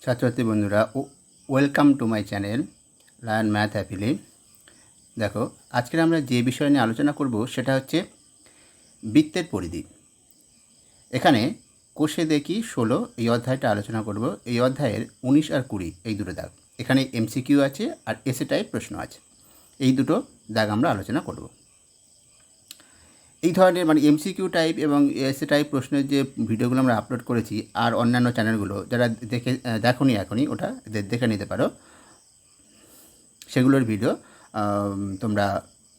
ছাত্রছাত্রী বন্ধুরা welcome to my channel learn math happily. দেখো, আজকে আমরা যে বিষয় নিয়ে আলোচনা করব সেটা হচ্ছে বৃত্তের পরিধি। এখানে কোষে দেখি 16 এই অধ্যায়টা আলোচনা করব। এই অধ্যায়ের 19 আর 20 এই দুটো দাগ। এখানে এমসিকিউ আছে আর এসে টাইপ প্রশ্ন আছে। এই দুটো দাগ আমরা আলোচনা করব। এই ধরনের মানে এমসিকিউ টাইপ এবং এসে টাইপ প্রশ্নের যে ভিডিওগুলো আমরা আপলোড করেছি আর অন্যান্য চ্যানেলগুলো যারা দেখোনি এখনই ওটা দেখে নিতে পারো। সেগুলোর ভিডিও তোমরা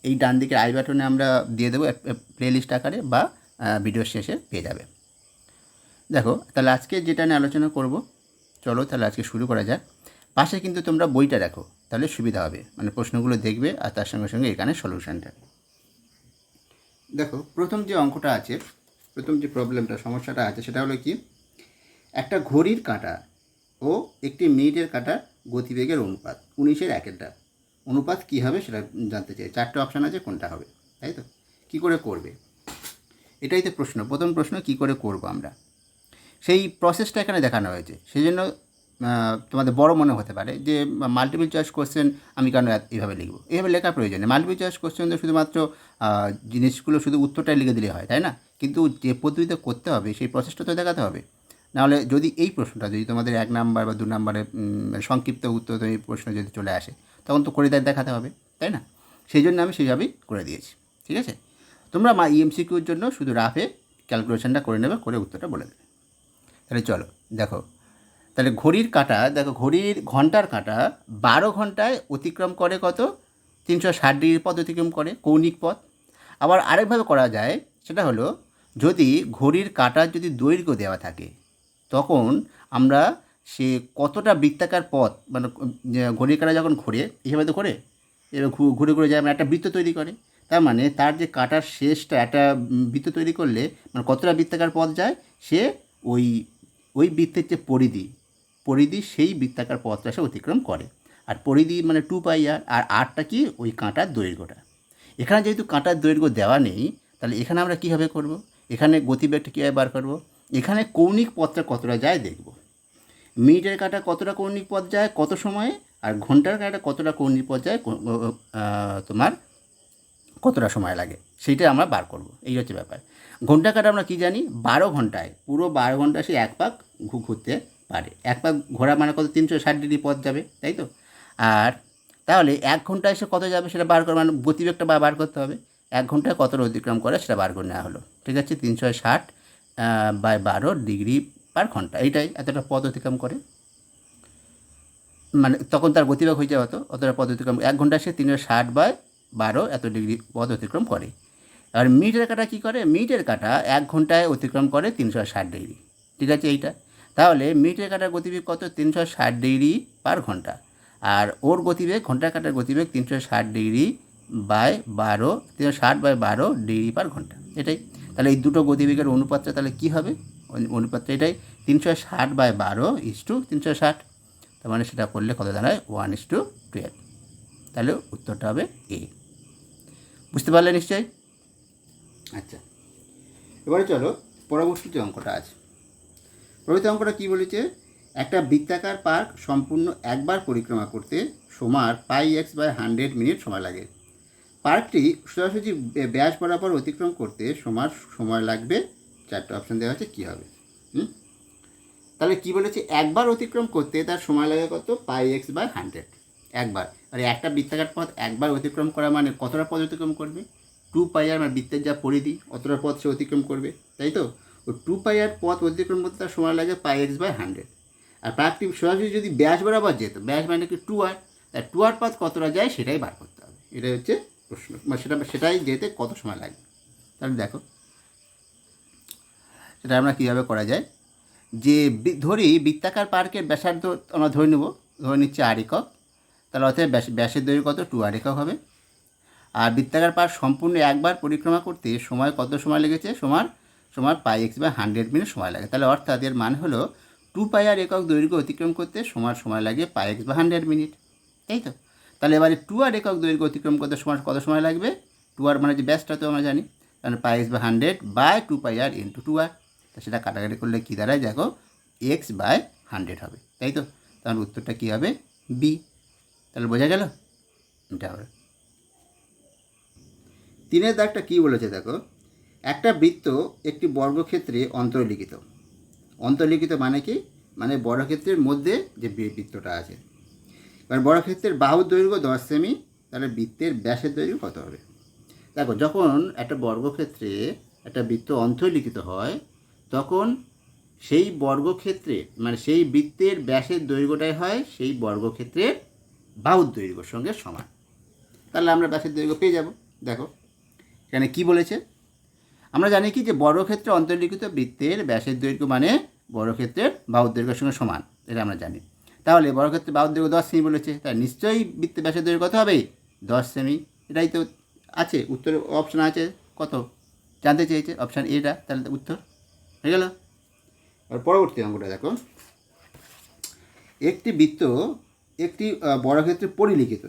এই ডান দিকের আই বাটনে আমরা দিয়ে দেবো প্লেলিস্ট আকারে, বা ভিডিও শেষে পেয়ে যাবে। দেখো, তাহলে আজকে যেটা নিয়ে আলোচনা করব, চলো তাহলে আজকে শুরু করা যাক। পাশে কিন্তু তোমরা বইটা রাখো, তাহলে সুবিধা হবে, মানে প্রশ্নগুলো দেখবে আর তার সঙ্গে সঙ্গে এখানে সলিউশনটা। দেখো, প্রথম যে অঙ্কটা আছে, প্রথম যে প্রবলেমটা সমস্যাটা আছে সেটা হলো কি, একটা ঘড়ির কাঁটা ও একটি মিনিটের কাঁটার গতিবেগের অনুপাত 19/1 অনুপাত কী হবে সেটা জানতে চাই। 4টে অপশান আছে, কোনটা হবে, তাই তো? কী করে করবে, এটাই তো প্রশ্ন। প্রথম প্রশ্ন, কী করে করব আমরা, সেই প্রসেসটা এখানে দেখানো হয়েছে। সেই জন্য তোমাদের বড় মনে হতে পারে যে মাল্টিপল চয়েস কোশ্চেন আমি কেন এইভাবে লিখব। এইভাবে লেখার প্রয়োজন নেই। মাল্টিপল চয়েস কোশ্চেন তো শুধুমাত্র জিনিসগুলো শুধু উত্তরটাই লিখে দিলে হয়, তাই না? কিন্তু যে পদ্ধতিতে করতে হবে সেই প্রসেসটা তো দেখাতে হবে। নাহলে যদি এই প্রশ্নটা যদি তোমাদের 1 নাম্বার বা 2 নাম্বারের সংক্ষিপ্ত উত্তর এই প্রশ্ন যদি চলে আসে, তখন তো করে দেখাতে হবে, তাই না? সেই জন্য আমি সেইভাবেই করে দিয়েছি, ঠিক আছে? তোমরা এমসিকিউর জন্য শুধু রাফে ক্যালকুলেশনটা করে নেবে, করে উত্তরটা বলে দেবে। তাহলে চলো দেখো, তাহলে ঘড়ির কাঁটা, দেখো ঘড়ির ঘন্টার কাঁটা 12 ঘন্টায় অতিক্রম করে কত? 360 ডিগ্রি পথ অতিক্রম করে, কৌণিক পথ। আবার আরেকভাবে করা যায়, সেটা হলো যদি ঘড়ির কাঁটার যদি দৈর্ঘ্য দেওয়া থাকে, তখন আমরা সে কতটা বৃত্তাকার পথ, মানে ঘড়ির কাঁটা যখন ঘোরে, এইভাবে তো ঘোরে, এবার ঘুরে ঘুরে যায়, মানে একটা বৃত্ত তৈরি করে। তার মানে তার যে কাঁটার শেষটা একটা বৃত্ত তৈরি করলে মানে কতটা বৃত্তাকার পথ যায়, সে ওই ওই বৃত্তের যে পরিধি সেই বৃত্তাকার পথটা সে অতিক্রম করে। আর পরিধি মানে 2πr, আর আরটা কি, ওই কাঁটার দৈর্ঘ্যটা। এখানে যেহেতু কাঁটার দৈর্ঘ্য দেওয়া নেই, তাহলে এখানে আমরা কীভাবে করব, এখানে গতিবেগটা কীভাবে বার করব, এখানে কৌণিক পথটা কতটা যায় দেখব। মিনিটের কাঁটা কতটা কৌণিক পথ যায় কত সময়ে, আর ঘন্টার কাঁটা কতটা কৌণিক পথ যায় তোমার কতটা সময় লাগে, সেইটা আমরা বার করব। এই হচ্ছে ব্যাপার। ঘন্টা কাঁটা আমরা কী জানি, 12 ঘন্টায়, পুরো 12 ঘন্টা সে এক পাক ঘুরতে পারে। এক পাক ঘোরা মানে কত, 360 ডিগ্রি পথ যাবে, তাই তো? আর তাহলে 1 ঘন্টায় সে কত যাবে সেটা বার করে, মানে গতিবেগটা বার করতে হবে। 1 ঘন্টায় কতটা অতিক্রম করে সেটা বার করে নেওয়া হলো, ঠিক আছে? 360/12 ডিগ্রি পার ঘন্টা, এইটাই এতটা পথ অতিক্রম করে, মানে তখন তার গতিবেগ হয়ে যাবে অতটা পথ অতিক্রম। 1 ঘন্টায় সে 360/12 এত ডিগ্রি পথ অতিক্রম করে। আর মিনিটের কাঁটা কী করে, মিনিটের কাঁটা 1 ঘন্টায় অতিক্রম করে 360 ডিগ্রি, ঠিক আছে? এইটা তাহলে মিনিটের কাঁটার গতিবেগ কত, 360 ডিগ্রি পার ঘন্টা। আর ওর গতিবেগ, ঘন্টার কাঁটার গতিবেগ 360 ডিগ্রি বাই 12, 360/12 ডিগ্রি পার ঘন্টা, এটাই। তাহলে এই দুটো গতিবেগের অনুপাতটা তাহলে কী হবে, অনুপাতটা এটাই, 360/12 = 360। তার মানে সেটা করলে কত দাঁড়ায়, 1:12। তাহলে উত্তরটা হবে এ। বুঝতে পারলে নিশ্চয়ই? আচ্ছা, এবারে চলো পরবর্তী যে অঙ্কটা আছে। পরবর্তী অঙ্কটা কী বলেছে, একটা বৃত্তাকার পার্ক সম্পূর্ণ একবার পরিক্রমা করতে সময় πx/100 মিনিট সময় লাগে। পার্কটি সোজাসুজি ব্যাস বরাবর অতিক্রম করতে সময় লাগবে। 4টে অপশান দেওয়া আছে, কী হবে? তাহলে কী বলেছে, একবার অতিক্রম করতে তার সময় লাগে কত, πx/100 একবার। আর একটা বৃত্তাকার পথ একবার অতিক্রম করা মানে কতটা পথ অতিক্রম করবে, 2πr, মানে বৃত্তের যা পরিধি অতটা পথ সে অতিক্রম করবে, তাই তো? ও 2πr পথ অতিক্রম করতে তার সময় লাগে πx/100। আর পার্কটি সরাসরি যদি ব্যাস বরাবর যেত, ব্যাস মানে কি 2r, তাই 2r পথ কতটা যায় সেটাই বার করতে হবে। এটাই হচ্ছে প্রশ্ন, মানে সেটাই যেতে কত সময় লাগবে। তাহলে দেখো সেটা আমরা কীভাবে করা যায়, যে ধরি বৃত্তাকার পার্কের ব্যাসার্ধ আমরা ধরে নিচ্ছি r একক, তাহলে অর্থাৎ ব্যাসের দৈর্ঘ্য কত, 2r একক হবে। আর বৃত্তাকার পার্ক সম্পূর্ণ একবার পরিক্রমা করতে কত সময় লেগেছে, সময় πx/100 মিনিট সময় লাগে। তাহলে অর্থাৎ এর মান হলো 2πr একক দৈর্ঘ্য অতিক্রম করতে সময় লাগে πx/100 মিনিট, তাই তো? তাহলে এবারে 2r একক দৈর্ঘ্য অতিক্রম করতে কত সময় লাগবে, 2r মানে যে ব্যাসটা তো আমরা জানি, তাহলে πx/100/2πr × 2r। তা সেটা কাটাকাটি করলে কী দাঁড়ায়, দেখো x/100 হবে, তাই তো? তাহলে উত্তরটা কী হবে? বি। তাহলে বোঝা গেল? এটা হবে। 3 দাগটা কী বলেছে দেখো, একটা বৃত্ত একটি বর্গক্ষেত্রে অন্তর্লিখিত। অন্তর্লিখিত মানে কি? মানে বর্গক্ষেত্রের মধ্যে যে বৃত্তটা আছে। এবার বর্গক্ষেত্রের বাহুর দৈর্ঘ্য 10 সেমি, তাহলে বৃত্তের ব্যাসের দৈর্ঘ্য কত হবে? দেখো, যখন একটা বর্গক্ষেত্রে একটা বৃত্ত অন্তর্লিখিত হয়, তখন সেই বর্গক্ষেত্রে মানে সেই বৃত্তের ব্যাসের দৈর্ঘ্যটাই হয় সেই বর্গক্ষেত্রের বাহুর দৈর্ঘ্যের সঙ্গে সমান। তাহলে আমরা ব্যাসের দৈর্ঘ্য পেয়ে যাব। দেখো এখানে কি বলেছে, আমরা জানি কি যে বর্গক্ষেত্রে অন্তর্লিখিত বৃত্তের ব্যাসের দৈর্ঘ্য মানে বর্গক্ষেত্রের বাহুর দৈর্ঘ্যের সঙ্গে সমান, এটা আমরা জানি। তাহলে বর্গক্ষেত্রে বাহুর দৈর্ঘ্য 10 সেমি বলেছে, তাই নিশ্চয়ই বৃত্তের ব্যাসের দৈর্ঘ্য কত হবে? 10 সেমি। এটাই তো আছে উত্তর, অপশান আছে কত জানতে চেয়েছে, অপশান এটা, তাহলে উত্তর হয়ে গেল। আর পরবর্তী অঙ্কটা দেখো, একটি বৃত্ত একটি বর্গক্ষেত্রে পরিলিখিত।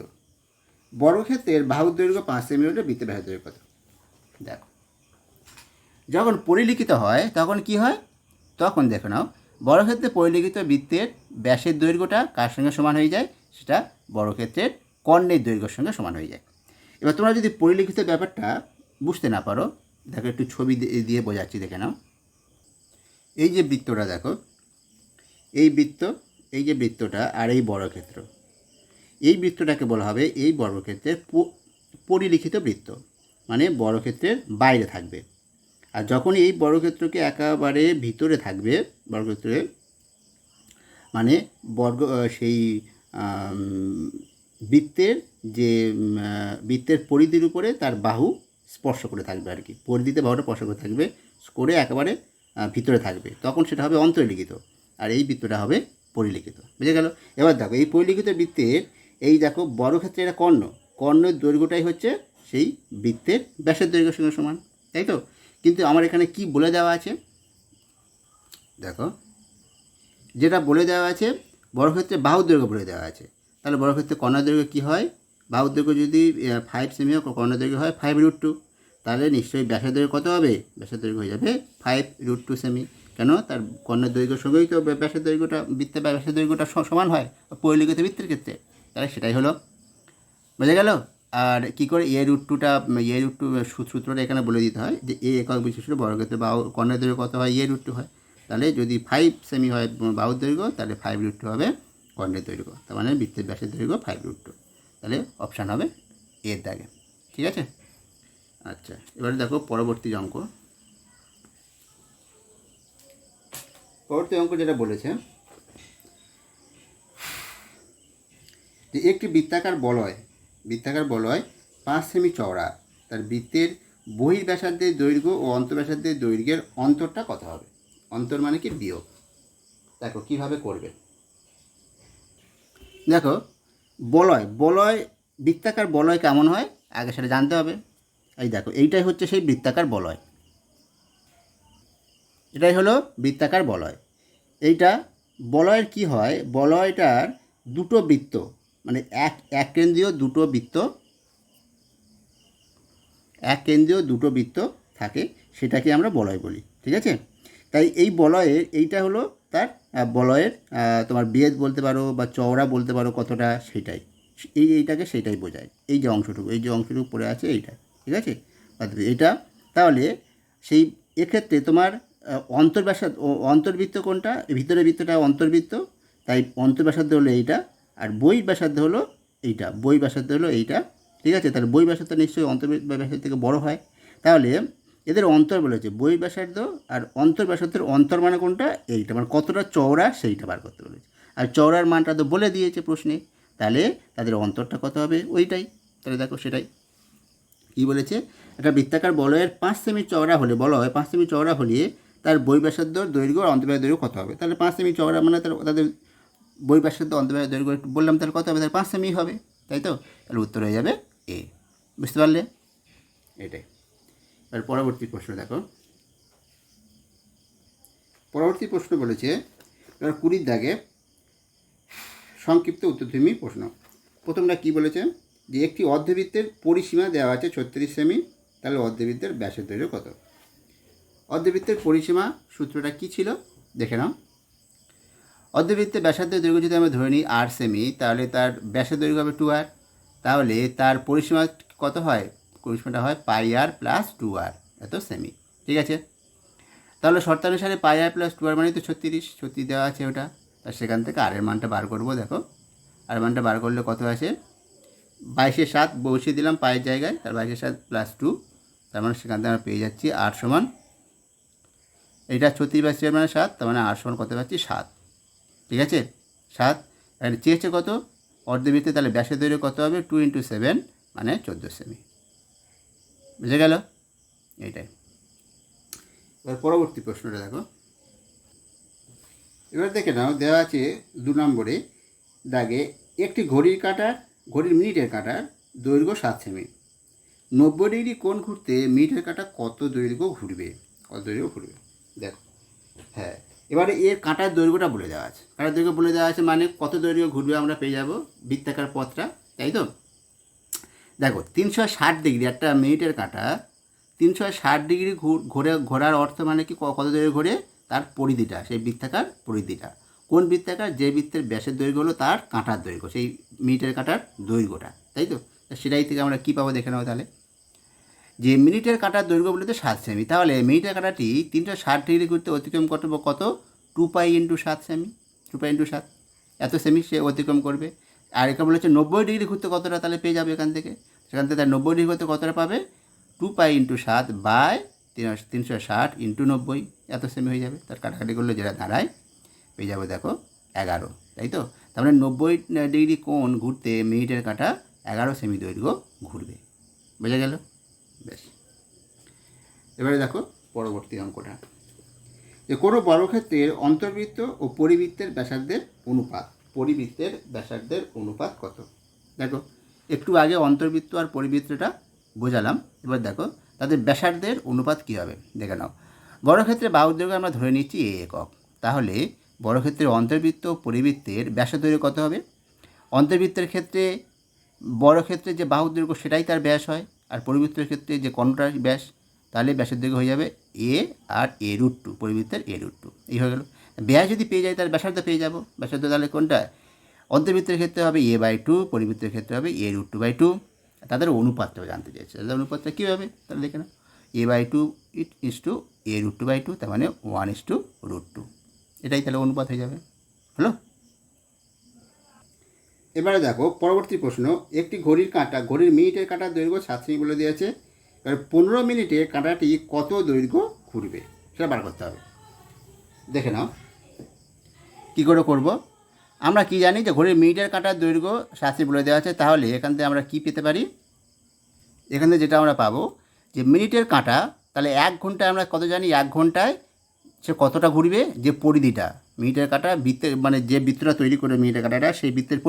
বর্গক্ষেত্রের বাহুর দৈর্ঘ্য 5 সেমি হলে বৃত্তের ব্যাসের দৈর্ঘ্য কত? দেখো, যখন পরিলিখিত হয় তখন কি হয়? তখন দেখো নাও, বর্গক্ষেত্রে পরিলিখিত বৃত্তের ব্যাসের দৈর্ঘ্যটা কার সঙ্গে সমান হয়ে যায়? সেটা বর্গক্ষেত্রের কর্ণের দৈর্ঘ্যের সঙ্গে সমান হয়ে যায়। এবার তোমরা যদি পরিলিখিত ব্যাপারটা বুঝতে না পারো, দেখো একটু ছবি দিয়ে বোঝাচ্ছি, দেখে নাও। এই যে বৃত্তটা দেখো, এই বৃত্ত, এই যে বৃত্তটা আর এই বর্গক্ষেত্র, এই বৃত্তটাকে বলা হবে এই বর্গক্ষেত্রের পরিলিখিত বৃত্ত, মানে বর্গক্ষেত্রের বাইরে থাকবে। আর যখন এই বর্গক্ষেত্রকে একেবারে ভিতরে থাকবে, বর্গক্ষেত্রে মানে সেই বৃত্তের যে বৃত্তের পরিধির উপরে তার বাহু স্পর্শ করে থাকবে আর কি, পরিধিতে বাহুটা স্পর্শ করে থাকবে, করে একেবারে ভিতরে থাকবে, তখন সেটা হবে অন্তর্লিখিত। আর এই বৃত্তটা হবে পরিলিখিত। বুঝে গেল? এবার দেখো, এই পরিলিখিত বৃত্তের এই দেখো বর্গক্ষেত্রে এটা কর্ণ, কর্ণের দৈর্ঘ্যটাই হচ্ছে সেই বৃত্তের ব্যাসের দৈর্ঘ্যের সঙ্গে সমান, তাই তো? কিন্তু আমার এখানে কি বলে দেওয়া আছে দেখো, যেটা বলে দেওয়া আছে বর্গক্ষেত্রে বাহুর দৈর্ঘ্য বলে দেওয়া আছে। তাহলে বর্গক্ষেত্রে কর্ণের দৈর্ঘ্য কী হয়? বাহুর দৈর্ঘ্য যদি 5 সেমি হয়, কর্ণের দৈর্ঘ্য হয় 5√2। তাহলে নিশ্চয়ই ব্যাসের দৈর্ঘ্য কত হবে? ব্যাসের দৈর্ঘ্য হয়ে যাবে 5√2 সেমি। কেন? তার কর্ণের দৈর্ঘ্যের সঙ্গেই তো ব্যাসের দৈর্ঘ্যটা, বৃত্তের ব্যাসের দৈর্ঘ্যটা সমান হয় পরিলিখিত বৃত্তের ক্ষেত্রে। তাহলে সেটাই হলো। বোঝা গেল? আর কী করে A√2 সূত্রটা এখানে বলে দিতে হয় যে এ একক বিশিষ্ট বর্গক্ষেত্রে বাহু কর্ণের দৈর্ঘ্য কত হয়? A√2 হয়। তাহলে যদি 5 সেমি হয় বাহুর দৈর্ঘ্য, তাহলে 5√2 হবে কর্ণের দৈর্ঘ্য, তার মানে বৃত্তের ব্যাসের দৈর্ঘ্য 5√2। তাহলে অপশান হবে এর দাগে। ঠিক আছে? আচ্ছা, এবারে দেখো পরবর্তী অঙ্ক। পরবর্তী অঙ্ক যেটা বলেছে যে একটি বৃত্তাকার বলয় 5 সেমি চওড়া, তার বৃত্তের বহির্ব্যাসার্ধের দৈর্ঘ্য ও অন্তর্ব্যাসার্ধের দৈর্ঘ্যের অন্তরটা কত হবে? অন্তর মানে কি? বিয়োগ। দেখো কীভাবে করবে। দেখো, বলয় বৃত্তাকার বলয় কেমন হয় আগে সেটা জানতে হবে। এই দেখো, এইটাই হচ্ছে সেই বৃত্তাকার বলয়, এটাই হলো বৃত্তাকার বলয়। এইটা বলয়ের কি হয়? বলয়টার দুটো বৃত্ত, মানে এক কেন্দ্রীয় দুটো বৃত্ত থাকে, সেটাকে আমরা বলয় বলি। ঠিক আছে? তাই এই বলয়ের এইটা হলো তার বলয়ের তোমার বেধ বলতে পারো বা চওড়া বলতে পারো কতটা, সেটাই এইটাকে সেটাই বোঝায়। এই যে অংশটুকু পড়ে আছে এইটা। ঠিক আছে? এটা তাহলে সেই এক্ষেত্রে তোমার অন্তর্বৃত্ত কোনটা? ভিতরের বৃত্তটা অন্তর্বৃত্ত, তাই অন্তর্ব্যাসার্ধ হলো এইটা, আর বহির্ব্যাসার্ধ হলো এইটা, বহির্ব্যাসার্ধ হলো এইটা। ঠিক আছে? তাহলে বহির্ব্যাসার্ধ নিশ্চয়ই অন্তর্ব্যাসার্ধ থেকে বড় হয়। তাহলে এদের অন্তর বলেছে বহির্ব্যাসার্ধ, আর অন্তর্ব্যাসার্ধের অন্তর মানে কোনটা? এইটা, মানে কতটা চওড়া সেইটা বার করতে বলেছে। আর চওড়ার মানটা তো বলে দিয়েছে প্রশ্নে, তাহলে তাদের অন্তরটা কত হবে? ওইটাই। তাহলে দেখো সেটাই কী বলেছে, একটা বৃত্তাকার বলয়ের 5 সেমি চওড়া হলে, বলয় 5 সেমি চওড়া হলে তার বহির্ব্যাসার্ধ দৈর্ঘ্য আর অন্তর্ব্যাসার্ধ দৈর্ঘ্য কত হবে? তাহলে 5 সেমি চওড়া মানে তাদের বহির্ব্যাসার্ধ অন্তর্ব্যাসার্ধ দৈর্ঘ্য একটু বললাম, তাহলে কত হবে? তাহলে 5 সেমি হবে, তাই তো? তাহলে উত্তর হয়ে যাবে এ। বুঝতে পারলে? এটাই। আর পরবর্তী প্রশ্ন দেখো, পরবর্তী প্রশ্ন বলেছে এবার 20 দাগে সংক্ষিপ্ত উত্তরধর্মী প্রশ্ন। প্রথমটা কি বলেছে যে একটি অর্ধবৃত্তের পরিসীমা দেওয়া আছে 36 সেমি, তাহলে অর্ধবৃত্তের ব্যাসের দৈর্ঘ্য কত? অর্ধবৃত্তের পরিসীমা সূত্রটা কি ছিল দেখে নাও। অর্ধবৃত্তের ব্যাসার্ধের দৈর্ঘ্য যদি আমরা ধরে নিই 8 সেমি, তাহলে তার ব্যাসের দৈর্ঘ্য হবে 2r। তাহলে তার পরিসীমা কত হয়? পরিসীমাটা হয় πr প্লাস 2r, এত সেমি। ঠিক আছে, তাহলে শর্তানুসারে πr প্লাস 2r মানে তো 36 দেওয়া আছে ওটা। তা সেখান থেকে আর এর মানটা বার করবো। দেখো আর মানটা বার করলে কত আছে? 22/7 বসিয়ে দিলাম পায়ের জায়গায়, তার 22/7 প্লাস 2, তার মানে সেখান থেকে আমরা পেয়ে যাচ্ছি 8 সমান, এটা 36/7 মানে 7, তার মানে 8 সমান কত পাচ্ছি? 7। ঠিক আছে, 7। এখানে চেয়েছে কত? অর্ধবৃত্তে, তাহলে ব্যাসের দৈর্ঘ্য কত হবে? 2 × 7 মানে 14 সেমি। বুঝে গেল? এইটাই। এবার পরবর্তী প্রশ্নটা দেখো। এবার দেখে নাও, দেওয়া আছে 2 নম্বরে দাগে, একটি ঘড়ির মিনিটের কাঁটার দৈর্ঘ্য 7 সেমি। 90 ডিগ্রি কোণ ঘুরতে মিনিটের কাঁটা কত দৈর্ঘ্য ঘুরবে? দেখো, হ্যাঁ, এবারে এর কাঁটার দৈর্ঘ্যটা বলে দেওয়া আছে। কাঁটার দৈর্ঘ্য বলে দেওয়া আছে মানে কত দৈর্ঘ্য ঘুরবে আমরা পেয়ে যাব বৃত্তাকার পথটা, তাই তো? দেখো 360 ডিগ্রি, একটা মিনিটের কাঁটা 360 ডিগ্রি ঘোরার অর্থ মানে কি? কত দৈর্ঘ্য ঘোরে? তার পরিধিটা, সেই বৃত্তাকার পরিধিটা। কোন বৃত্তাকার? যে বৃত্তের ব্যাসের দৈর্ঘ্য হলো তার কাঁটার দৈর্ঘ্য, সেই মিনিটের কাঁটার দৈর্ঘ্যটা, তাই তো? সেটাই থেকে আমরা কী পাবো দেখে নাও তাহলে। যে মিনিটের কাঁটার দৈর্ঘ্য বলতে 7 সেমি, তাহলে মিনিটের কাঁটাটি 360 ডিগ্রি ঘুরতে অতিক্রম করতে কত? 2π × 7 সেমি। 2π × 7 এত সেমি সে অতিক্রম করবে। আর এখানে বলেছে 90 ডিগ্রি ঘুরতে কতটা, তাহলে পেয়ে যাবে সেখান থেকে তার 90 ডিগ্রি ঘুরতে কতটা পাবে? 2π × 7 বাই 360 × 90, এত সেমি হয়ে যাবে। তার কাটাকাটি করলে যেটা দাঁড়ায় পেয়ে যাবো দেখো 11, তাই তো? তার মানে 90 ডিগ্রি কোণ ঘুরতে মিনিটের কাঁটা 11 সেমি দৈর্ঘ্য ঘুরবে। বোঝা গেল? বেশ, এবারে দেখো পরবর্তী অঙ্কটা, যে কোনো বর্গক্ষেত্রের অন্তর্বৃত্ত ও পরিবৃত্তের ব্যাসার্ধের অনুপাত কত? দেখো একটু আগে অন্তর্বৃত্ত আর পরিবৃত্তটা বোঝালাম, এবার দেখো তাদের ব্যাসার্ধের অনুপাত কী হবে দেখে নাও। বর্গক্ষেত্রে বাহুর দৈর্ঘ্য আমরা ধরে নিচ্ছি a একক, তাহলে বর্গক্ষেত্রের অন্তর্বৃত্ত ও পরিবৃত্তের ব্যাসের দৈর্ঘ্য কত হবে? অন্তর্বৃত্তের ক্ষেত্রে বর্গক্ষেত্রে যে বাহুর দৈর্ঘ্য সেটাই তার ব্যাস হয়, আর পরিবৃত্তের ক্ষেত্রে যে কোণটার ব্যাস, তাহলে ব্যাসের দৈর্ঘ্য হয়ে যাবে a আর a√2, পরিবৃত্তের a√2। এই হয়ে গেল। ব্যাস যদি পেয়ে যায় তাহলে ব্যাসার্ধ পেয়ে যাবো। ব্যাসার্ধ তাহলে কোনটা? অন্তর্বৃত্তের ক্ষেত্রে হবে a/2, পরিবৃত্তের ক্ষেত্রে হবে a√2/2। তাদের অনুপাতটাও জানতে চাইছে, তাদের অনুপাতটা কী হবে তাহলে দেখে নাও। a/2 a√2/2, তার মানে 1:√2, এটাই তাহলে অনুপাত হয়ে যাবে। হলো? এবারে দেখো পরবর্তী প্রশ্ন, একটি ঘড়ির মিনিটের কাঁটার দৈর্ঘ্য 7 সেমি বলে দিয়েছে। এবার 15 মিনিটে কাঁটাটি কত দৈর্ঘ্য ঘুরবে সেটা বার করতে হবে। দেখে নাও কী করে করব। আমরা কি জানি যে ঘড়ির মিনিটের কাঁটার দৈর্ঘ্য 7 সেমি বলে দেওয়া আছে, তাহলে এখান থেকে আমরা কী পেতে পারি? এখান থেকে যেটা আমরা পাবো যে মিনিটের কাঁটা, তাহলে 1 ঘন্টায় আমরা কত জানি? 1 ঘন্টায় সে কতটা ঘুরবে? যে পরিধিটা, মিনিটের কাঁটা বৃত্তের মানে যে বৃত্তটা তৈরি করে মিনিটের কাঁটাটা, সেই বৃত্তের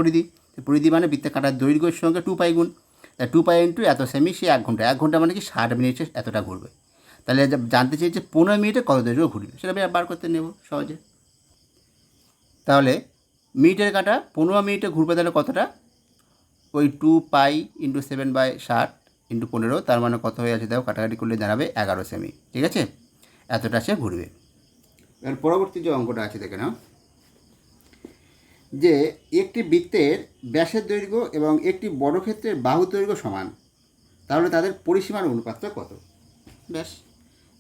পরিধি মানে বৃত্তের কাঁটার দৈর্ঘ্যের সঙ্গে 2π গুণ, তা 2π × এত সেমি, সে 1 ঘন্টা। 1 ঘন্টা মানে কি 60 মিনিটে এতটা ঘুরবে। তাহলে জানতে চাইছে 15 মিনিটে কত দৈর্ঘ্য ঘুরবে, সেটা বার করতে নেব সহজে। তাহলে মিনিটের কাঁটা 15 মিনিটে ঘুরবে, তাহলে কতটা? ওই 2π × 7/60 × 15, তার মানে কত হয়ে আছে দেখো, কাটাকাটি করলে দাঁড়াবে 11 সেমি। ঠিক আছে, এতটা সে ঘুরবে। এর পরবর্তী যে অঙ্কটা আছে দেখে নাও, যে একটি বৃত্তের ব্যাসের দৈর্ঘ্য এবং একটি বর্গক্ষেত্রের বাহুর দৈর্ঘ্য সমান, তাহলে তাদের পরিসীমার অনুপাতটা কত?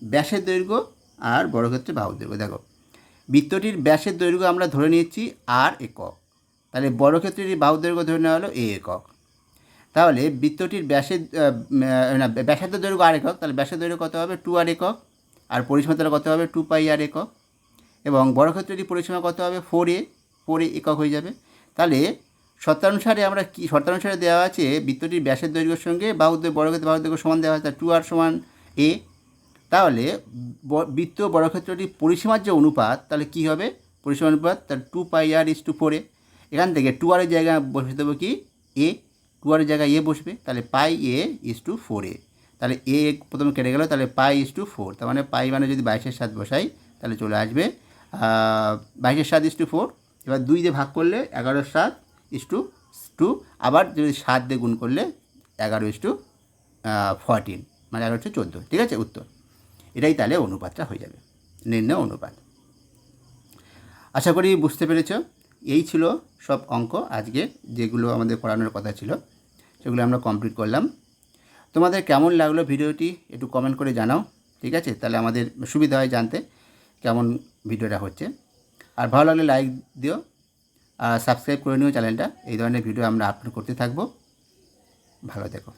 ব্যাসের দৈর্ঘ্য আর বর্গক্ষেত্রের বাহুর দৈর্ঘ্য। দেখো বৃত্তটির ব্যাসের দৈর্ঘ্য আমরা ধরে নিয়েছি r একক, তাহলে বর্গক্ষেত্রের বাহুর দৈর্ঘ্য ধরে নেওয়া হলো a একক। তাহলে বৃত্তটির ব্যাসার্ধ দৈর্ঘ্য r একক, তাহলে ব্যাসের দৈর্ঘ্য কত হবে? 2r একক, আর পরিসীমা তাহলে কত হবে? 2πr একক। এবং বর্গক্ষেত্রটির পরিসীমা কত হবে? 4a একক হয়ে যাবে। তাহলে শর্তানুসারে আমরা কি শর্তানুসারে দেওয়া আছে বৃত্তটির ব্যাসের দৈর্ঘ্যের সঙ্গে বর্গক্ষেত্রের বাহুর দৈর্ঘ্য সমান দেওয়া হয়, তাহলে 2r সমান a। তাহলে বৃত্ত বর্গক্ষেত্রটির পরিসীমার যে অনুপাত, তাহলে কী হবে পরিসীমার অনুপাত? তাহলে 2πr/4a। এখান থেকে 2r এর জায়গায় বসে দেবো কি? a, 2r এর জায়গায় a বসবে, তাহলে πa/4a। তাহলে a প্রথমে কেটে গেল, তাহলে π/4, তার মানে পাই মানে যদি 22/7 বসাই তাহলে চলে আসবে 22/7/4। এবার 2 দিয়ে ভাগ করলে 11/7/2, আবার যদি 7 দিয়ে গুণ করলে 11/14, মানে 11/14। ঠিক আছে, উত্তর এটাই তাহলে অনুপাতটা হয়ে যাবে, নির্ণয় অনুপাত। আশা করি বুঝতে পেরেছ। এই ছিল সব অঙ্ক আজকে যেগুলো আমাদের পড়ানোর কথা ছিল, সেগুলো আমরা কমপ্লিট করলাম। তোমাদের কেমন লাগলো ভিডিওটি একটু কমেন্ট করে জানাও, ঠিক আছে? তাহলে আমাদের সুবিধা হয় জানতে কেমন ভিডিওটা হচ্ছে। আর ভালো লাগলে লাইক দিও আর সাবস্ক্রাইব করে নিও চ্যানেলটা। এই ধরনের ভিডিও আমরা আপলোড করতে থাকবো। ভালো থেকো।